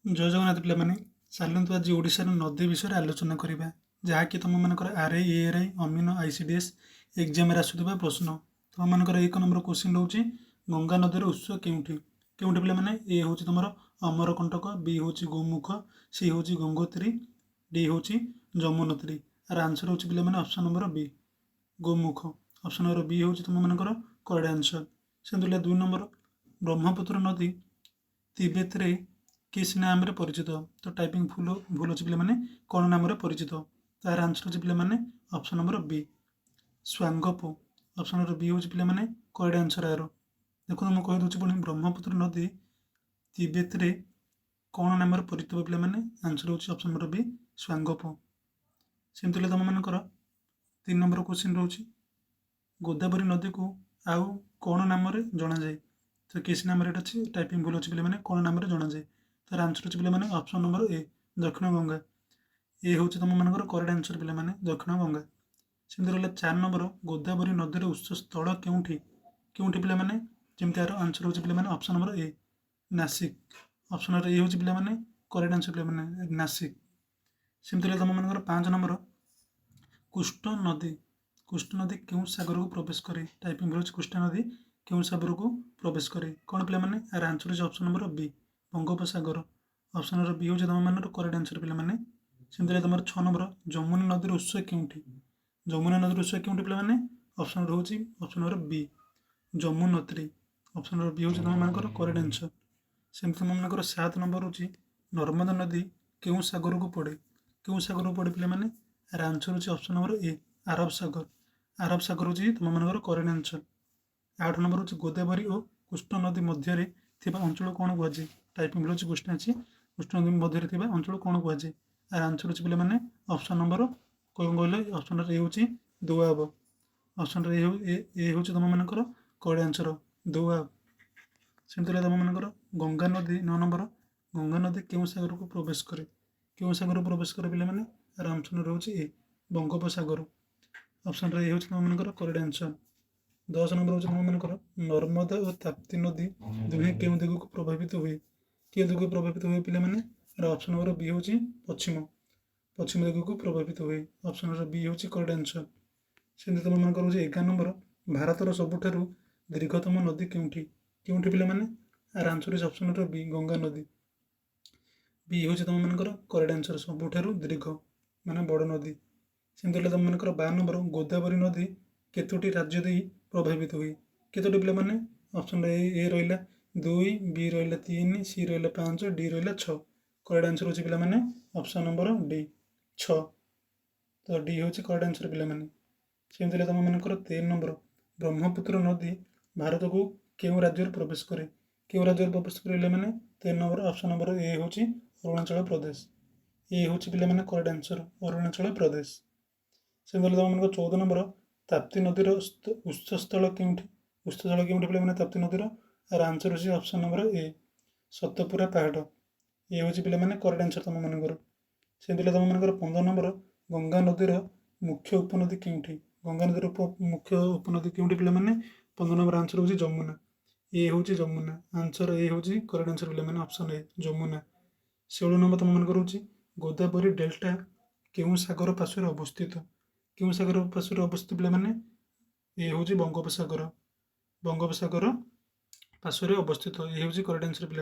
ଜୟ ଜଗନ୍ନାଥ ପିଲାମାନେ। ଚାଲନ୍ତୁ ଆଜି ଓଡ଼ିଶାର ନଦୀ ବିଷୟରେ ଆଲୋଚନା କରିବା, ଯାହାକି ତୁମମାନଙ୍କର ଆର୍ଆଇ ଏଆର୍ଆଇ ଅମିନ ଆଇସିଡିଏସ୍ ଏକ୍ଜାମରେ ଆସୁଥିବା ପ୍ରଶ୍ନ। ତୁମମାନଙ୍କର 1 ନମ୍ବର କ୍ୱେଶ୍ଚିନ୍ ରହୁଛି ଗଙ୍ଗା ନଦୀର ଉତ୍ସ କେଉଁଠି? କେଉଁଠି ପିଲାମାନେ? ଏ ହେଉଛି ତୁମର ଅମରକଣ୍ଟକ, ବି ହେଉଛି ଗୋମୁଖ, ସି ହେଉଛି ଗଙ୍ଗୋତ୍ରୀ, ଡି ହେଉଛି ଯମୁନୋତ୍ରୀ। ଆର ଆନ୍ସର ହେଉଛି ପିଲାମାନେ ଅପସନ୍ ନମ୍ବର ବି, ଗୋମୁଖ। ଅପସନ୍ ନମ୍ବର ବି ହେଉଛି ତୁମମାନଙ୍କର କରେକ୍ଟ ଆନ୍ସର। ସେମିତି 2 ନମ୍ବର, ବ୍ରହ୍ମପୁତ୍ର ନଦୀ ତିବେତରେ किस नाम रे परिचित? तो टाइपिंग भूल अच्छे पे कौन नाम रे परिचित? तार आंसर अच्छे पे option number B, Tsangpo. Option number B हूँ पे करेक्ट आंसर यार। देखो मुझे कही दूसरी पुणी ब्रह्मपुत्र नदी तिब्बत रे कौन नाम परिचित पे आंसर हूँ ऑप्शन नंबर बी, स्वांगपो। सेमती तुम मनकर 3 नंबर क्वेश्चन रोचे गोदावरी नदी को आउ कौन नाम जना जाए? तो किस नाम अच्छे टाइपिंग भूल अच्छे पे कौन नाम जना जाए? तार आंसर अच्छे पे ऑप्शन नंबर ए, दक्षिण गंगा। ए हूँ तुम मनकर करेक्ट आंसर पे दक्षिण गंगा। सेमती रहा 4 नंबर, गोदावरी नदीर उत्स स्थल केउठी? केउठी पे जमी यार आंसर हूँ पे option number A, Nashik. Option number A हूँ पे करेक्ट आंसर पे नासिक। सेमती तुम मनकर 5 नंबर, कुष्ठ नदी। कुष्ठ नदी क्यों सागर को प्रवेश करे? टाइपिंग भूल कुष्ठ नदी क्यों सागर को प्रवेश करे? कौन पे यार आंसर हूँ option number B, Bangopasagar. Option number B हूँ तुम मान करेक्ट आंसर पे। सेमती तुम 6 नंबर, जमुना नदीर उत्स केउठी? जमुना नदीर उत्स केउठी पे? ऑप्शन नंबर हूँ option number B, Yamunotri. Option number B हूँ तुम मान करेक्ट आंसर। सेमती तुम मान 7 नंबर हूँ नर्मदा नदी क्यों सागर को पड़े? क्यों सागर को पड़े पे? यार आंसर हूँ ऑप्शन नंबर ए, आरब सागर। आरब सागर हूँ तुम मान करेक्ट आंसर। 8 नंबर हूँ गोदावरी और कृष्ण नदी मध्य अंचल कौन कहुए? टाइपिंग भूल क्वेश्चन अच्छी, कृष्ण नदी मध्य अंचल कौन कहुए? यार आंसर हूँ पे ऑप्शन नंबर कौन कहले? ऑप्शन नंबर ए हूँ दोआब। ऑप्शन नंबर ए हूँ तुम मान करेक्ट आंसर, दोआब। सेमती तुम मान गंगा नदी 9 नंबर, गंगा नदी क्यों सागर को प्रवेश करे? क्यों सागर को प्रवेश करे पे? यार आंसर हूँ ए, बंगोपसागर। ऑप्शन ए हूँ तुम मान करेक्ट आंसर। 10 नंबर हूँ तुम मान नर्मदा और ताप्ती नदी दुहे क्यों दिग को प्रभावित हुए? कि दिग को प्रभावित हुए पे? ऑप्शन नंबर बी हूँ पश्चिम, पश्चिम दिग को प्रभावित हुए। ऑप्शन नंबर बी हूँ करेक्ट आंसर। सेमती तुम मान 11 नंबर, भारतर सबुठारु दीर्घतम नदी केउठी? केउठी पे? यार answer is option number B, Ganga नदी। बी हूँ तुम मान करेक्ट आंसर, सबुठारु दीर्घ माने बड़ नदी। सेमती तुम मान 12 नंबर, गोदावरी नदी केतोटी राज्य दे प्रभावित हुए? केतोटी पे? ऑप्शन ए रहा 2, बी रहा 3, सी रहा 5, डी रहा 6। करेक्ट आंसर हूँ पे ऑप्शन नंबर डी, 6। तो डी हूँ करेक्ट आंसर पे। सेमती तुम मान 13 नंबर, ब्रह्मपुत्र नदी भारत को क्यों राज्य प्रवेश करे? क्यों राज्य प्रवेश करे? 13 नंबर ऑप्शन नंबर ए हूँ अरुणाचल प्रदेश। ए हूँ पे करेक्ट आंसर, अरुणाचल प्रदेश। सेमती तुम मान 14 नंबर, ताप्ती नदीर उत्सस्थल केउठी? उत्सस्थल केउठी पे? ताप्ती नदीर। आर आंसर हूँ ऑप्शन नंबर ए, सतपुरा पहाड़। ये हूँ पे करेक्ट आंसर तुम मान। सेमती तुम मान 15 नंबर, गंगा नदीर मुख्य उपनदी केउठी? गंगा नदीर मुख्य उपनदी केउठी पे? 15 नंबर आंसर हूँ जमुना। ए हूँ जमुना। आंसर ए हूँ करेक्ट आंसर पे ऑप्शन ए, जमुना। 16 नंबर तुम मान गोदावरी डेल्टा केउं सागर पार्श्व अवस्थित? केउं सागर पार्श्व अवस्थित पे? ए हूँ बंगोपसागर। बंगोपसागर पार्श्व अवस्थित, ये हूँ करेक्ट आंसर पे।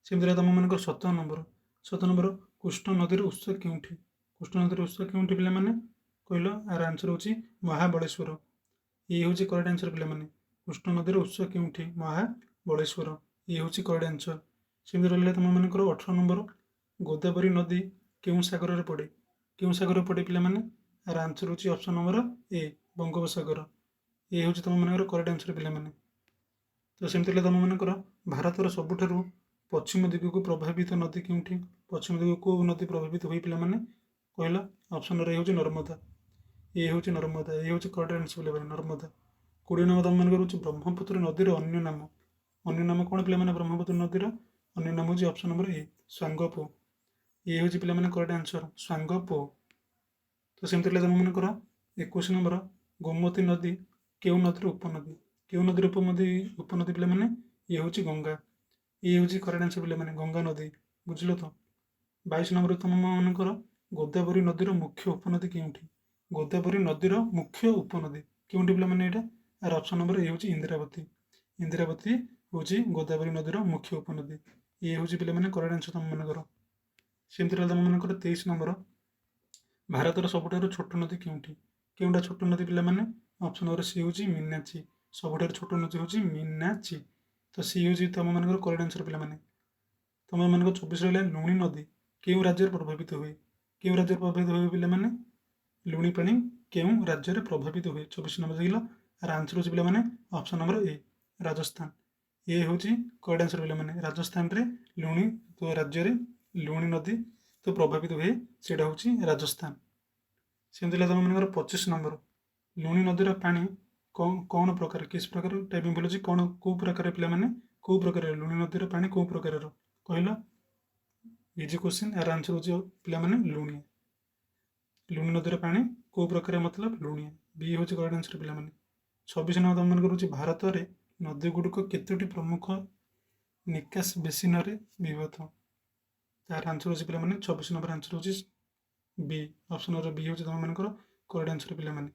सेमती तुम मान 17 नंबर, 17 नंबर, कृष्ण नदीर उत्स केउठी? कृष्ण नदीर उत्स केउठी पे? कहल यार आंसर हूँ महाबलेश्वर। ये हूँ करेक्ट आंसर पे। कृष्ण नदीर उत्स केउठी? महाबलेश्वर। ये हूँ करेक्ट आंसर। सेमती रहा तुम मान 18 नंबर, गोदावरी नदी क्यों सागर में पड़े? क्यों सागर में पड़े पे? यार आंसर हूँ ऑप्शन नंबर ए, बंगोपसागर। ये हूँ तुम मान करेक्ट आंसर पे। तो सेमती तुम मान भारतर सबुठारु पश्चिम दिग को प्रभावित नदी केउठी? पश्चिम दिग को नदी प्रभावित हुई पे? कहल ऑप्शन ए हूँ नर्मदा। ये हूँ नर्मदा। ये हूँ करेक्ट आंसर पे, नर्मदा। 20 नंबर तुम मान ब्रह्मपुत्र नदीर अन्य नाम। अन्य नाम कौन पे? ब्रह्मपुत्र नदीर अन्य नाम हूँ ऑप्शन नंबर ए, स्वांगपो। ये हूँ पे करेक्ट आंसर, स्वांगपो। तो सेमती तुम मान 21 नंबर, गोमती नदी क्यों नदीर उपनदी? क्यों नदीर उपनदी पे? ये हूँ गंगा। ये हूँ करेक्ट आंसर पे, गंगा नदी। ବୁଝିଲ ତ? 22 ନମ୍ବର ତୁମମାନଙ୍କର ଗୋଦାବରୀ ନଦୀର ମୁଖ୍ୟ ଉପନଦୀ କେଉଁଠି? ଗୋଦାବରୀ ନଦୀର ମୁଖ୍ୟ ଉପନଦୀ କେଉଁଠି ପିଲାମାନେ? ଏଇଟା ଆର ଅପସନ୍ ନମ୍ବର ଏ ହେଉଛି ଇନ୍ଦିରାବତୀ। ଇନ୍ଦିରାବତୀ ହେଉଛି ଗୋଦାବରୀ ନଦୀର ମୁଖ୍ୟ ଉପନଦୀ। ଇଏ ହେଉଛି ପିଲାମାନେ କରେକ୍ଟ ଆନ୍ସର ତୁମମାନଙ୍କର। ସେମିତି ରହିଲା ତୁମମାନଙ୍କର 23 ନମ୍ବର, ଭାରତର ସବୁଠାରୁ ଛୋଟ ନଦୀ କେଉଁଠି? କେଉଁଟା ଛୋଟ ନଦୀ ପିଲାମାନେ? ଅପସନ୍ ନମ୍ବର ସି ହେଉଛି ମୀନାକ୍ଷୀ। ସବୁଠାରୁ ଛୋଟ ନଦୀ ହେଉଛି ମୀନାକ୍ଷୀ। ତ ସି ହେଉଛି ତୁମମାନଙ୍କର କରେକ୍ଟ ଆନ୍ସର ପିଲାମାନେ। ତୁମମାନଙ୍କ 24 ରହିଲା ଲୁଣି ନଦୀ କେଉଁ ରାଜ୍ୟରେ ପ୍ରଭାବିତ ହୁଏ? କେଉଁ ରାଜ୍ୟରେ ପ୍ରଭାବିତ ହୁଏ ପିଲାମାନେ? ଲୁଣି ପାଣି କେଉଁ ରାଜ୍ୟରେ ପ୍ରଭାବିତ ହୁଏ? 24 ନମ୍ବର ଦେଖିଲ। ଆର ଆନ୍ସର ହେଉଛି ପିଲାମାନେ ଅପସନ୍ ନମ୍ବର ଏ, ରାଜସ୍ଥାନ। ଏ ହେଉଛି କରେକ୍ଟ ଆନ୍ସର ପିଲାମାନେ। ରାଜସ୍ଥାନରେ ଲୁଣି ରାଜ୍ୟରେ ଲୁଣି ନଦୀ ତ ପ୍ରଭାବିତ ହୁଏ, ସେଇଟା ହେଉଛି ରାଜସ୍ଥାନ। ସେମିତି ହେଲା ତୁମମାନଙ୍କର 25 ନମ୍ବର, ଲୁଣି ନଦୀର ପାଣି କ'ଣ ପ୍ରକାର, କିସ୍ ପ୍ରକାର ଟାଇପିଂ ଭଲ ଅଛି, କ'ଣ କେଉଁ ପ୍ରକାର ପିଲାମାନେ, କେଉଁ ପ୍ରକାର ଲୁଣି ନଦୀର ପାଣି କେଉଁ ପ୍ରକାରର କହିଲ? Easy question. ଆର ଆନ୍ସର ହେଉଛି ପିଲାମାନେ ଲୁଣିଆ। ଲୁଣି ନଦୀର ପାଣି କେଉଁ ପ୍ରକାର ମତଲବ ଲୁଣିଆ। ବି ହେଉଛି କରେକ୍ଟ ଆନ୍ସର ପିଲାମାନେ। 26 ନମ୍ବର ତୁମମାନଙ୍କର ହେଉଛି ଭାରତରେ ନଦୀ ଗୁଡ଼ିକ କେତୋଟି ପ୍ରମୁଖ ନିକାଶ ବେସିନରେ ବିଭକ୍ତ? ତାର ଆନ୍ସର ହେଉଛି ପିଲାମାନେ 26 ନମ୍ବର ଆନ୍ସର ହେଉଛି ବି। ଅପସନ୍ ନମ୍ବର ବି ହେଉଛି ତୁମମାନଙ୍କର କରେକ୍ଟ ଆନ୍ସର ପିଲାମାନେ।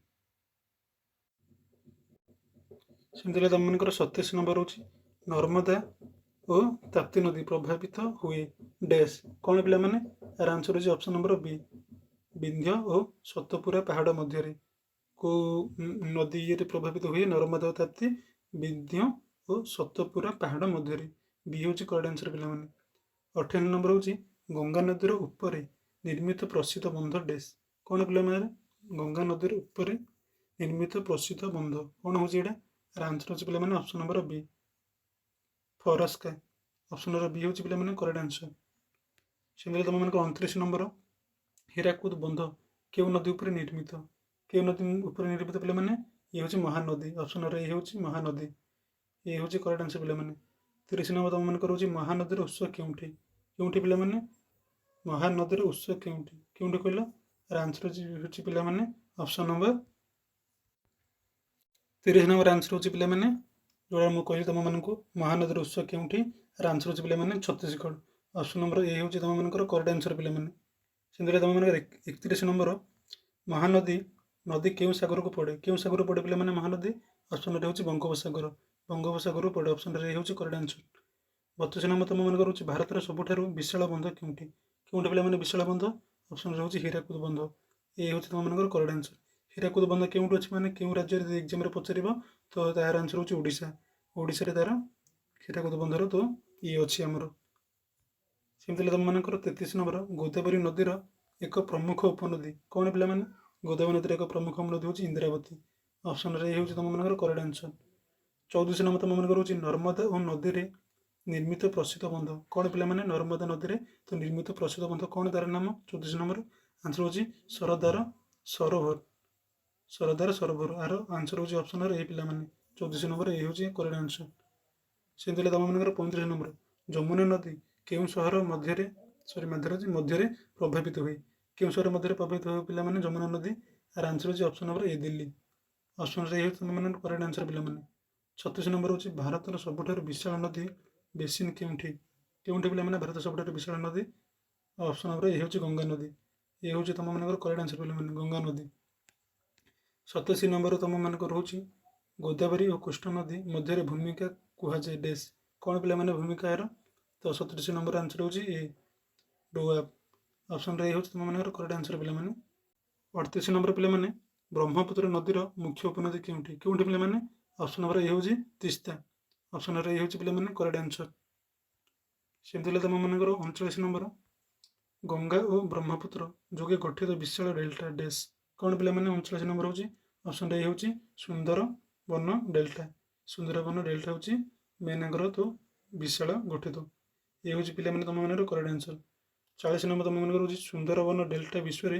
ସେମିତି ହେଲେ ତୁମମାନଙ୍କର 27 ନମ୍ବର ହେଉଛି ନର୍ମଦା ଓ ତାପ୍ତି ନଦୀ ପ୍ରଭାବିତ ହୁଏ ଡ୍ୟାସ୍ କ'ଣ ପିଲାମାନେ? ଆର ଆନ୍ସର ହେଉଛି ଅପସନ୍ ନମ୍ବର ବି, ବିନ୍ଧ୍ୟ ଓ ସତପୁରା ପାହାଡ଼ ମଧ୍ୟରେ। କେଉଁ ନଦୀ ଇଏରେ ପ୍ରଭାବିତ ହୁଏ? ନର୍ମଦା ଓ ତାପ୍ତି, ବିନ୍ଧ୍ୟ ଓ ସତପୁରା ପାହାଡ଼ ମଧ୍ୟରେ। ବି ହେଉଛି କରେକ୍ଟ ଆନ୍ସର ପିଲାମାନେ। 28 ନମ୍ବର ହେଉଛି ଗଙ୍ଗା ନଦୀର ଉପରେ ନିର୍ମିତ ପ୍ରସିଦ୍ଧ ବନ୍ଧ ଡ୍ୟାସ୍ କ'ଣ ପିଲାମାନେ? ଗଙ୍ଗା ନଦୀର ଉପରେ ନିର୍ମିତ ପ୍ରସିଦ୍ଧ ବନ୍ଧ କ'ଣ ହେଉଛି ଏଇଟା? ଆର ଆନ୍ସର ହେଉଛି ପିଲାମାନେ ଅପସନ୍ ନମ୍ବର ବି, ଫରସ୍କା। ଅପସନ୍ ନମ୍ବର ବି ହେଉଛି ପିଲାମାନେ କରେକ୍ଟ ଆନ୍ସର। ସେମିତି ତୁମମାନଙ୍କ 29 ନମ୍ବର, ହୀରାକୁଦ ବନ୍ଧ କେଉଁ ନଦୀ ଉପରେ ନିର୍ମିତ? କେଉଁ ନଦୀ ଉପରେ ନିର୍ମିତ ପିଲାମାନେ? ଇଏ ହେଉଛି ମହାନଦୀ। ଅପସନ୍ ନମ୍ବର ଏ ହେଉଛି ମହାନଦୀ। ଏ ହେଉଛି କରେକ୍ଟ ଆନ୍ସର ପିଲାମାନେ। 30 ନମ୍ବର ତୁମମାନଙ୍କର ହେଉଛି ମହାନଦୀର ଉତ୍ସ କେଉଁଠି? କେଉଁଠି ପିଲାମାନେ? ମହାନଦୀର ଉତ୍ସ କେଉଁଠି? କେଉଁଠି କହିଲ? ଆର ଆନ୍ସର ହେଉଛି ପିଲାମାନେ ଅପସନ୍ ନମ୍ବର 30 ନମ୍ବର ଆନ୍ସର ହେଉଛି ପିଲାମାନେ ଯେଉଁଟା ମୁଁ କହିଲି ତୁମମାନଙ୍କୁ ମହାନଦୀର ଉତ୍ସ କେଉଁଠି? ଆର ଆନ୍ସର ହେଉଛି ପିଲାମାନେ ଛତିଶଗଡ଼। ଅପସନ୍ ନମ୍ବର ଏ ହେଉଛି ତୁମମାନଙ୍କର କରେକ୍ଟ ଆନ୍ସର ପିଲାମାନେ। ସେମିତି ତୁମମାନଙ୍କର 31 ନମ୍ବର, ମହାନଦୀ ନଦୀ କେଉଁ ସାଗରକୁ ପଡ଼େ? କେଉଁ ସାଗରକୁ ପଡ଼େ ପିଲାମାନେ ମହାନଦୀ? ଅପସନ୍ ନମ୍ବର ହେଉଛି ବଙ୍ଗୋପସାଗର। ବଙ୍ଗୋପସାଗରକୁ ପଡ଼େ। ଅପସନ୍ ନମ୍ବର ଏ ହେଉଛି କରେକ୍ଟ ଆନ୍ସର। 32 ନମ୍ବର ତୁମମାନଙ୍କର ହେଉଛି ଭାରତର ସବୁଠାରୁ ବିଶାଳ ବନ୍ଧ କେଉଁଠି? କେଉଁଠି ପିଲାମାନେ ବିଶାଳ ବନ୍ଧ? ଅପସନ୍ ନମ୍ବର ହେଉଛି ହୀରାକୁଦ ବନ୍ଧ। ଏ ହେଉଛି ତୁମମାନଙ୍କର କରେକ୍ଟ ଆନ୍ସର। ହୀରାକୁଦ ବନ୍ଧ କେଉଁଠି ଅଛି ମାନେ କେଉଁ ରାଜ୍ୟରେ ଏକ୍ଜାମ୍ରେ ପଚାରିବ ତ ତାହାର ଆନ୍ସର ହେଉଛି ଓଡ଼ିଶା। ଓଡ଼ିଶାରେ ତାର ହୀରାକୁଦ ବନ୍ଧର ତ ଇଏ ଅଛି ଆମର। ସେମିତି ହେଲେ ତୁମମାନଙ୍କର 33 ନମ୍ବର, ଗୋଦାବରୀ ନଦୀର ଏକ ପ୍ରମୁଖ ଉପନଦୀ କ'ଣ ପିଲାମାନେ? ଗୋଦାବରୀ ନଦୀର ଏକ ପ୍ରମୁଖ ଉପନଦୀ ହେଉଛି ଇନ୍ଦିରାବତୀ। ଅପସନ୍ ନମ୍ବର ଏ ହେଉଛି ତୁମମାନଙ୍କର କରେକ୍ଟ ଆନ୍ସର। 34 ନମ୍ବର ତୁମମାନଙ୍କର ହେଉଛି ନର୍ମଦା ଓ ନଦୀରେ ନିର୍ମିତ ପ୍ରସିଦ୍ଧ ବନ୍ଧ କ'ଣ ପିଲାମାନେ? ନର୍ମଦା ନଦୀରେ ତ ନିର୍ମିତ ପ୍ରସିଦ୍ଧ ବନ୍ଧ କ'ଣ ତାର ନାମ? 34 ନମ୍ବର ଆନ୍ସର ହେଉଛି ସରଦାର ସରୋବର। ସରଦାର ସରୋବର। ଆର ଆନ୍ସର ହେଉଛି ଅପସନ୍ ନମ୍ବର ଏ ପିଲାମାନେ। 34 ନମ୍ବର ଏ ହେଉଛି କରେକ୍ଟ ଆନ୍ସର। ସେମିତି ହେଲେ ତୁମମାନଙ୍କର 35 ନମ୍ବର, ଯମୁନା ନଦୀ କେଉଁ ସହର ମଧ୍ୟରେ ପ୍ରଭାବିତ ହୁଏ? କେଉଁ ସହର ମଧ୍ୟରେ ପ୍ରଭାବିତ ହୁଏ ପିଲାମାନେ ଯମୁନା ନଦୀ? ଆର ଆନ୍ସର ହେଉଛି option number A Delhi. Option number A ହେଉଛି ତୁମମାନଙ୍କର କରେକ୍ଟ ଆନ୍ସର ପିଲାମାନେ। 36 ନମ୍ବର ହେଉଛି ଭାରତର ସବୁଠାରୁ ବିଶାଳ ନଦୀ ବେସିନ୍ କେଉଁଠି? କେଉଁଠି ପିଲାମାନେ ଭାରତର ସବୁଠାରୁ ବିଶାଳ ନଦୀ? ଅପସନ୍ ନମ୍ବର ଏ ହେଉଛି ଗଙ୍ଗା ନଦୀ। ଏ ହେଉଛି ତୁମମାନଙ୍କର କରେକ୍ଟ ଆନ୍ସର ପିଲାମାନେ, ଗଙ୍ଗା ନଦୀ। 87 ନମ୍ବର ତୁମମାନଙ୍କର ରହୁଛି ଗୋଦାବରୀ ଓ କୃଷ୍ଣ ନଦୀ ମଧ୍ୟରେ ଭୂମିକା କୁହାଯାଏ ଡ୍ୟାସ୍ କ'ଣ ପିଲାମାନେ ଭୂମିକା ଏହାର? ତ 37 ନମ୍ବର ଆନ୍ସର ହେଉଛି ଏ, ଡୋଆବ୍। ଅପସନ୍ ଏ ହେଉଛି ତୁମମାନଙ୍କର କରେକ୍ଟ ଆନ୍ସର ପିଲାମାନେ। 38 ନମ୍ବର ପିଲାମାନେ, ବ୍ରହ୍ମପୁତ୍ର ନଦୀର ମୁଖ୍ୟ ଉପନଦୀ କେଉଁଠି? କେଉଁଠି ପିଲାମାନେ? ଅପସନ୍ ନମ୍ବର ଏ ହେଉଛି ତିସ୍ତା। ଅପସନ୍ ନମ୍ବର ଏ ହେଉଛି ପିଲାମାନେ କରେକ୍ଟ ଆନ୍ସର। ସେମିତି ହେଲେ ତୁମମାନଙ୍କର 39 ନମ୍ବର, ଗଙ୍ଗା ଓ ବ୍ରହ୍ମପୁତ୍ର ଯୋଗେ ଗଠିତ ବିଶାଳ ଡେଲ୍ଟା ଡ୍ୟାସ୍ କ'ଣ ପିଲାମାନେ? 39 ନମ୍ବର ହେଉଛି ଅପସନ୍ ଏ ହେଉଛି ସୁନ୍ଦରବନ ଡେଲ୍ଟା। ସୁନ୍ଦରବନ ଡେଲ୍ଟା ହେଉଛି ମେନ୍ ଆଙ୍କର ତ ବିଶାଳ ଗଠିତ। ଏ ହେଉଛି ପିଲାମାନେ ତୁମମାନଙ୍କର କରେକ୍ଟ ଆନ୍ସର। 40 ନମ୍ବର ତୁମମାନଙ୍କର ହେଉଛି ସୁନ୍ଦରବନ ଡେଲ୍ଟା ବିଶ୍ୱରେ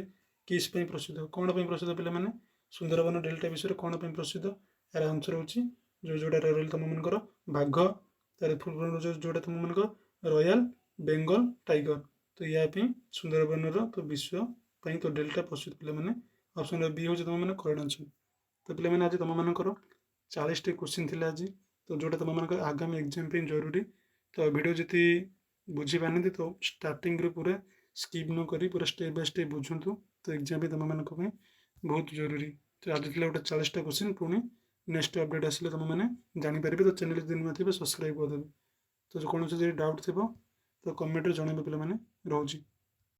କିସ୍ ପାଇଁ ପ୍ରସିଦ୍ଧ? କ'ଣ ପାଇଁ ପ୍ରସିଦ୍ଧ ପିଲାମାନେ? ସୁନ୍ଦରବନ ଡେଲ୍ଟା ବିଶ୍ୱରେ କ'ଣ ପାଇଁ ପ୍ରସିଦ୍ଧ? ଏହାର ଆନ୍ସର ହେଉଛି ଯେଉଁଟା ରହିଲା ତୁମମାନଙ୍କର ବାଘ, ତାର ଯେଉଁଟା ତୁମମାନଙ୍କ ରୟାଲ ବେଙ୍ଗଲ ଟାଇଗର। ତ ୟା ପାଇଁ ସୁନ୍ଦରବନର ତ ବିଶ୍ୱ ପାଇଁ ତ ଡେଲ୍ଟା ପ୍ରସିଦ୍ଧ ପିଲାମାନେ। ଅପସନ୍ ବି ହେଉଛି ତୁମମାନେ କରେକ୍ଟ ଆନ୍ସର। ତ ପିଲାମାନେ ଆଜି ତୁମମାନଙ୍କର 40ଟି କ୍ୱେଶ୍ଚିନ୍ ଥିଲା ଆଜି, ତ ଯେଉଁଟା ତୁମମାନଙ୍କର ଆଗାମୀ ଏକ୍ଜାମ୍ ପାଇଁ ଜରୁରୀ। ତ ଭିଡ଼ିଓ ଯଦି ବୁଝିପାରିନାହାନ୍ତି ତ ଷ୍ଟାର୍ଟିଂରୁ ପୁରା ସ୍କିପ୍ ନ କରି ପୁରା ଷ୍ଟେପ୍ ବାଇ ଷ୍ଟେପ୍ ବୁଝନ୍ତୁ। ତ ଏକ୍ଜାମ୍ ବି ତୁମମାନଙ୍କ ପାଇଁ ବହୁତ ଜରୁରୀ। ତ ଆଜି ଥିଲା ଗୋଟେ 40ଟା କୋଶ୍ଚିନ୍। ପୁଣି ନେକ୍ସଟ ଅପଡେଟ୍ ଆସିଲେ ତୁମେମାନେ ଜାଣିପାରିବେ। ତ ଚ୍ୟାନେଲ୍ ଯଦି ନୂଆ ଥିବେ ସବସ୍କ୍ରାଇବ୍ କରିଦେବେ। ତ କୌଣସି ଯଦି ଡାଉଟ୍ ଥିବ ତ କମେଣ୍ଟରେ ଜଣାଇବେ ପିଲାମାନେ। ରହୁଛି।